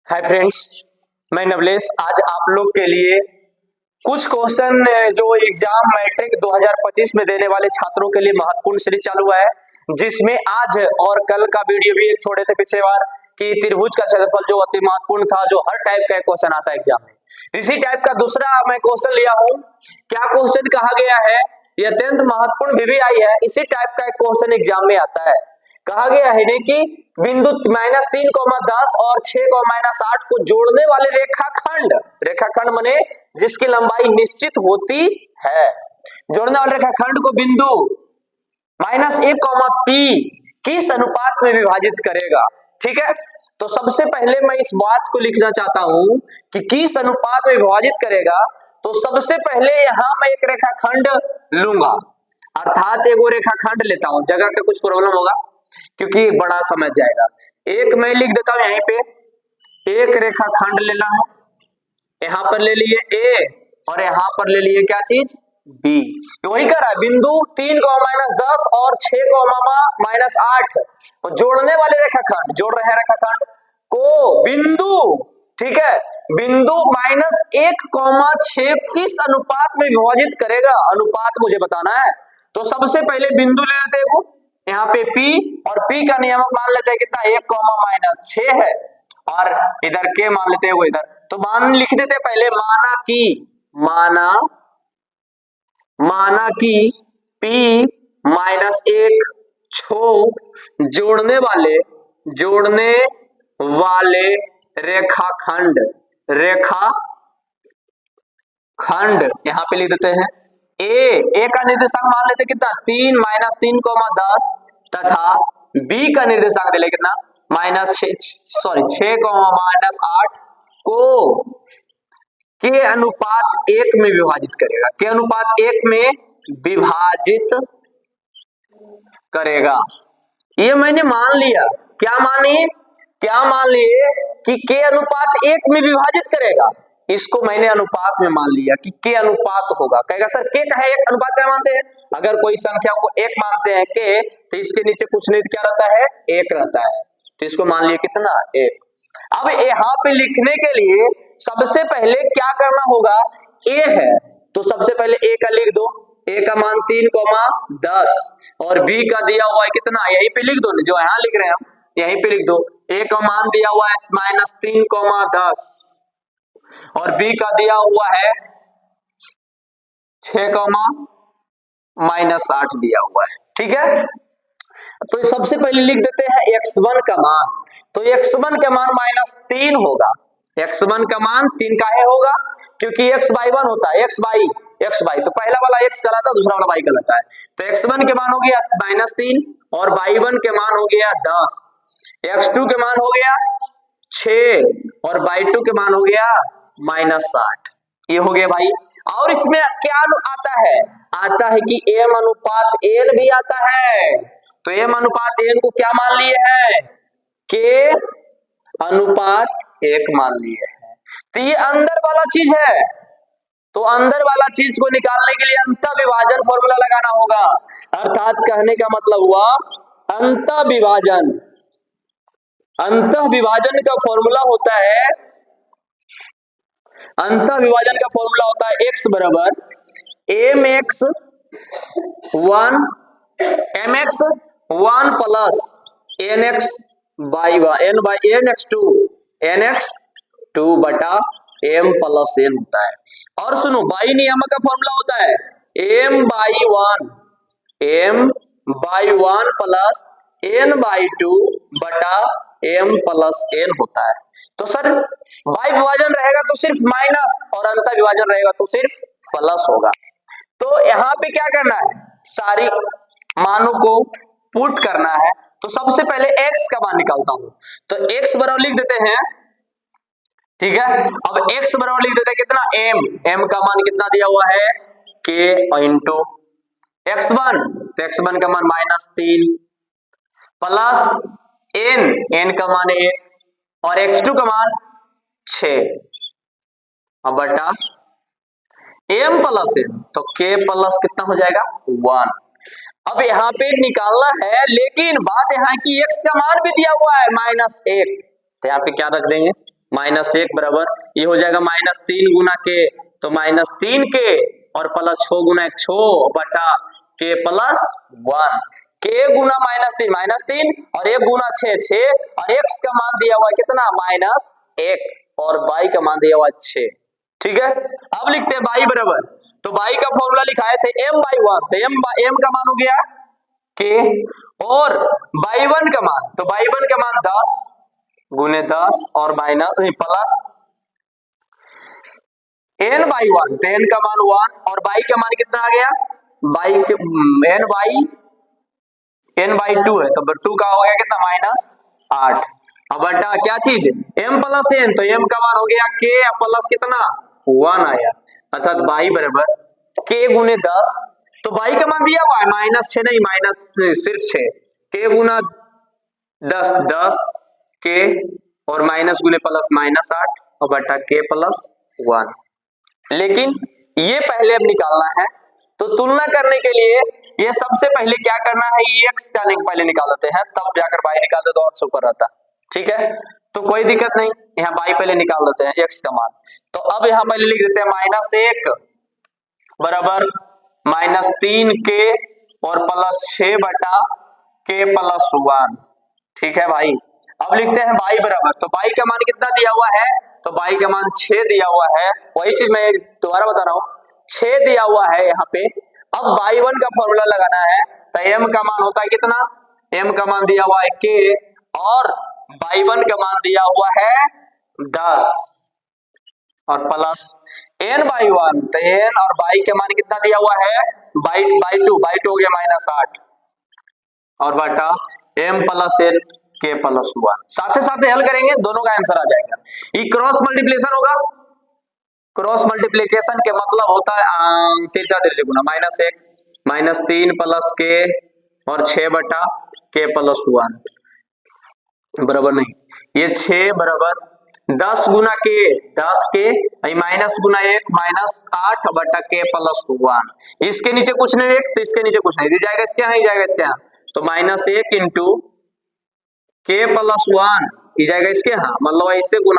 Hi friends, मैं नवलेश आज आप लोग के लिए कुछ क्वेश्चन जो एग्जाम मैट्रिक 2025 में देने वाले छात्रों के लिए महत्वपूर्ण सीरीज चालू हुआ है, जिसमें आज और कल का वीडियो भी एक छोड़े थे पिछले बार कि त्रिभुज का क्षेत्रफल जो अति महत्वपूर्ण था, जो हर टाइप का क्वेश्चन आता है एग्जाम में। इसी टाइप का दूसरा मैं क्वेश्चन लिया हूं। क्या क्वेश्चन कहा गया है, यह अत्यंत महत्वपूर्ण VVI है। इसी टाइप का एक क्वेश्चन एग्जाम में आता है। कहा गया है कि बिंदु -3,10 और 6,-8 को जोड़ने वाले रेखाखंड माने जिसकी लंबाई निश्चित होती है, जोड़ने वाले रेखाखंड को बिंदु -1, P किस अनुपात में विभाजित करेगा। ठीक है, तो सबसे पहले मैं इस बात को लिखना चाहता हूं कि किस अनुपात में विभाजित करेगा। तो सबसे पहले यहां मैं एक रेखाखंड लूंगा, अर्थात एगो रेखाखंड लेता हूं। जगह का कुछ प्रॉब्लम होगा क्योंकि बड़ा समझ जाएगा। एक मैं लिख देता हूं, यहीं पे एक रेखाखंड लेना है। यहां पर ले लिए A और यहां पर ले लिए क्या चीज B। वही कर रहा है, बिंदु 3,-10 और 6,-8 जोड़ने वाले रेखाखंड, जोड़ रहे हैं रेखाखंड को बिंदु, ठीक है, बिंदु -1, 6 किस अनुपात में विभाजित करेगा, अनुपात मुझे बताना है। तो सबसे पहले बिंदु ले लेते हैं, यहाँ पे P, और P का नियामक मान लेते हैं कितना, 1, -6 है, और इधर के मान लेते हैं वो इधर। तो मान लिख देते हैं पहले, माना कि P -1 जोड़ने वाले रेखाखंड यहां पे लिख देते हैं। ए का निर्देशांक मान लेते कितना, 3 -3, 10 तथा B का निर्देशांक दे ले कितना, -6, 8 को के अनुपात 1 में विभाजित करेगा। के अनुपात 1 में विभाजित करेगा, ये मैंने मान लिया। क्या मान लिए कि के अनुपात 1 में विभाजित करेगा। इसको मैंने अनुपात में मान लिया कि के अनुपात होगा। कहेगा सर के का है 1, अनुपात क्या मानते हैं, अगर कोई संख्या को 1 मानते हैं के, तो इसके नीचे कुछ नहीं क्या रहता है, 1 रहता है। तो इसको मान लिए कितना, 1। अब यहाँ पे लिखने के लिए सबसे पहले क्या करना होगा, A है तो सबसे पहले A का लिख दो। A का मान 3,10 और B का दिया हुआ है कितना, यहीं पे लिख दो, जो यहाँ लिख रहे हैं हम यहीं पे लिख दो। A का मान दिया हुआ है -3,10 और B का दिया हुआ है 6,-8 दिया हुआ है। ठीक है, तो सबसे पहले लिख देते हैं x1 का मान। तो x1 का मान -3 होगा। x1 का मान 3 काहे होगा, क्योंकि x/1 होता है, x बाई, तो पहला वाला x कहलाता है, दूसरा वाला y कहलाता है। तो x1 के मान हो गया -3 और y1 के मान हो गया 10, x2 के मान हो गया 6 और y2 के मान हो गया -8। ये हो गया भाई। और इसमें क्या आता है कि m अनुपात n भी आता है। तो m अनुपात n को क्या मान लिए हैं, के अनुपात 1 मान लिए हैं। तो ये अंदर वाला चीज है, तो अंदर वाला चीज को निकालने के लिए अंतःविभाजन फॉर्मूला लगाना होगा। अर्थात कहने का मतलब हुआ अंतःविभाजन का फॉर्मूला होता है, x बराबर mx1 प्लस nx2 बटा m प्लस n होता है। और सुनो, बाई नियामक का फॉर्मूला होता है m/1 प्लस n/2 बटा m प्लस n होता है। तो सर बाई विभाजन रहेगा तो सिर्फ माइनस और अंतर विभाजन रहेगा तो सिर्फ प्लस होगा। तो यहाँ पे क्या करना है, सारी मानों को पुट करना है। तो सबसे पहले x का मान निकालता हूं, तो x बराबर लिख देते हैं। ठीक है, अब x बराबर लिख देते हैं कितना, m का मान कितना दिया हुआ है, k इंटू x1, तो x1 का मान -3 प्लस n का मान 1 और x2 का मान 6 अब बटा m प्लस n, तो k प्लस कितना हो जाएगा, 1। अब यहाँ पे निकालना है, लेकिन बात यहाँ की x का मान भी दिया हुआ है -1, तो यहाँ पे क्या रख देंगे, -1 बराबर ये हो जाएगा -3 गुना के, तो -3 के और प्लस 6 गुना 1 6 बटा के प्लस 1 के गुना -3 और 1 गुना 6 6 और x का मान दिया हुआ है कितना -1 और y का मान दिया हुआ है 6। ठीक है, अब लिखते हैं y बराबर, तो y का फॉर्मूला लिखाए थे m/1, तो m का मान हो गया के और y1 का मान, तो y1 का मान 10 गुने 10 और माइनस प्लस n/1, तो n का मान 1 और y का मान कितना आ गया n/2 है, तो 2 का हो गया कितना -8। अब बटा क्या चीज m प्लस n, तो m का मान हो गया k प्लस कितना 1 आया, अर्थात y बराबर k गुने 10, तो y का मान दिया हुआ है -6 नहीं माइनस सिर्फ 6, k गुना 10 10 k और माइनस गुने प्लस -8 और बटा k प्लस 1। लेकिन ये पहले अब निकालना है, तो तुलना करने के लिए ये सबसे पहले क्या करना है, x का पहले निकाल लेते हैं, तब जाकर y निकालते तो और सुपर रहता। ठीक है, तो कोई दिक्कत नहीं, यहाँ y पहले निकाल देते हैं x का मान, तो अब यहाँ पहले लिख देते हैं -1 बराबर -3 के और प्लस 6 बटा के प्लस 1। ठीक है भाई, अब लिखते हैं y बराबर, तो y का मान कितना दिया हुआ है, तो y का मान 6 दिया हुआ है, वही चीज मैं दोबारा बता रहा हूँ 6 दिया हुआ है यहाँ पे। अब y1 का फॉर्मूला लगाना है, तो m का मान होता है कितना, m का मान दिया हुआ है k और y1 का मान दिया हुआ है 10 और प्लस n/1, तो n और y का मान कितना दिया हुआ है by2 हो गया -8 और बटा m प्लस n के प्लस 1। साथ ही हल करेंगे, दोनों का आंसर आ जाएगा। ये क्रॉस मल्टीप्लिकेशन होगा, क्रॉस मल्टीप्लिकेशन के मतलब होता है तिरछा गुना -1 -3 प्लस के और 6 बटा के प्लस 1 बराबर नहीं, ये 6 बराबर 10 गुना के 10 के माइनस गुना 1 -8 बटा के प्लस 1। इसके नीचे कुछ नहीं, एक तो इसके नीचे कुछ नहीं, जाएगा इसके यहाँ ही जाएगा इसके यहाँ, तो -1 इंटू के प्लस 1 जाएगा इसके यहाँ, मतलब इससे गुना